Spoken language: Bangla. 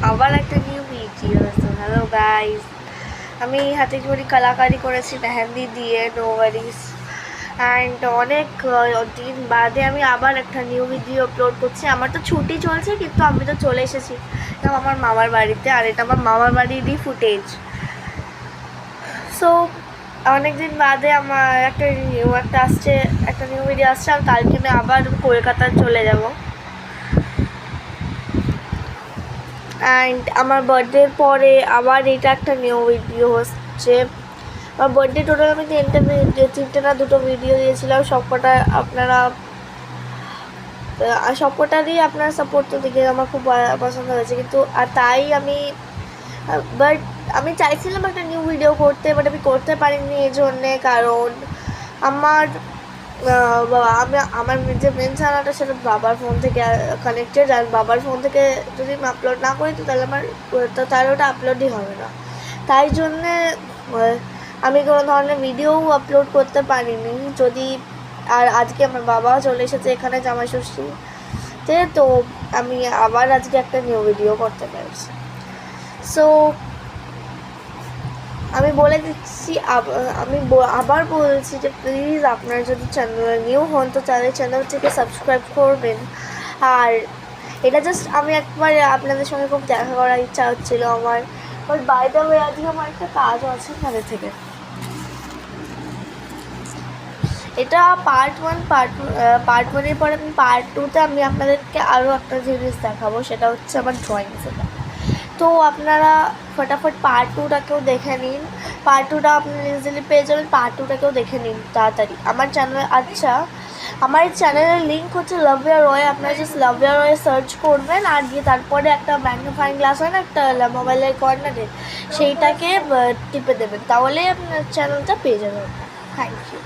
আবার একটা নিউ ভিডিও। হ্যালো গাইস, আমি হাতে করে কলাকারি করেছি মেহেন্দি দিয়ে, নো ওয়ারিস। অ্যান্ড অনেক দিন বাদে আমি আবার একটা নিউ ভিডিও আপলোড করছি। আমার তো ছুটি চলছে, কিন্তু আমি তো চলে এসেছি আমার মামার বাড়িতে, আর এটা আমার মামার বাড়িরই ফুটেজ। সো অনেক দিন বাদে আমার একটা নিউ ভিডিও আসছে, আর কালকে আমি আবার কলকাতা চলে যাব। অ্যান্ড আমার বার্থডের পরে আবার এটা একটা নিউ ভিডিও হচ্ছে। আমার বার্থডে টোটাল আমি তিনটে না দুটো ভিডিও দিয়েছিলাম। সবকটারই আপনারা সাপোর্ট তো দেখে আমার খুব পছন্দ হয়েছে, কিন্তু আর তাই বাট আমি চাইছিলাম একটা নিউ ভিডিও করতে, বাট আমি করতে পারিনি এই জন্যে, কারণ আমার আমার যে মেন চ্যানেলটা সেটা বাবার ফোন থেকে কানেক্টেড, আর বাবার ফোন থেকে যদি আমি আপলোড না করি তো তাহলে ওটা আপলোডই হবে না। তাই জন্যে আমি কোনো ধরনের ভিডিও আপলোড করতে পারিনি। আর আজকে আমার বাবাও চলে এসেছে এখানে জামাই ষষ্ঠীতে, তো আমি আবার আজকে একটা নিউ ভিডিও করতে পেরেছি। সো আমি বলে দিচ্ছি, আমি আবার বলছি যে প্লিজ আপনারা যদি চ্যানেলে নিউ হন তো চ্যানেলটিকে সাবস্ক্রাইব করবেন। আর এটা জাস্ট আমি একবার আপনাদের সঙ্গে খুব দেখা করার ইচ্ছা হচ্ছিলো আমার। বাট বাই দ্য ওয়ে আজকে আমার একটা কাজও আছে এখানে থেকে। এটা পার্ট ওয়ানের পরে আমি পার্ট টুতে আমি আপনাদেরকে আরও একটা জিনিস দেখাবো, সেটা হচ্ছে আমার ড্রয়িং সেটা। তো আপনারা ফটাফট পার্ট টুটাকেও দেখে নিন। পার্ট টুটা আপনারা ইজিলি পেয়ে যাবেন, পার্ট টুটাকেও দেখে নিন তাড়াতাড়ি আমার চ্যানেলে। আমার চ্যানেলের লিঙ্ক হচ্ছে লাভিয়া রয়। আপনারা জাস্ট লাভিয়া রয়ে সার্চ করবেন, আর গিয়ে তারপরে একটা ম্যাগনিফাইং গ্লাস হয় না একটা মোবাইলের কর্নারে, সেইটাকে টিপে দেবেন, তাহলে আপনার চ্যানেলটা পেয়ে যাবেন। Thank you.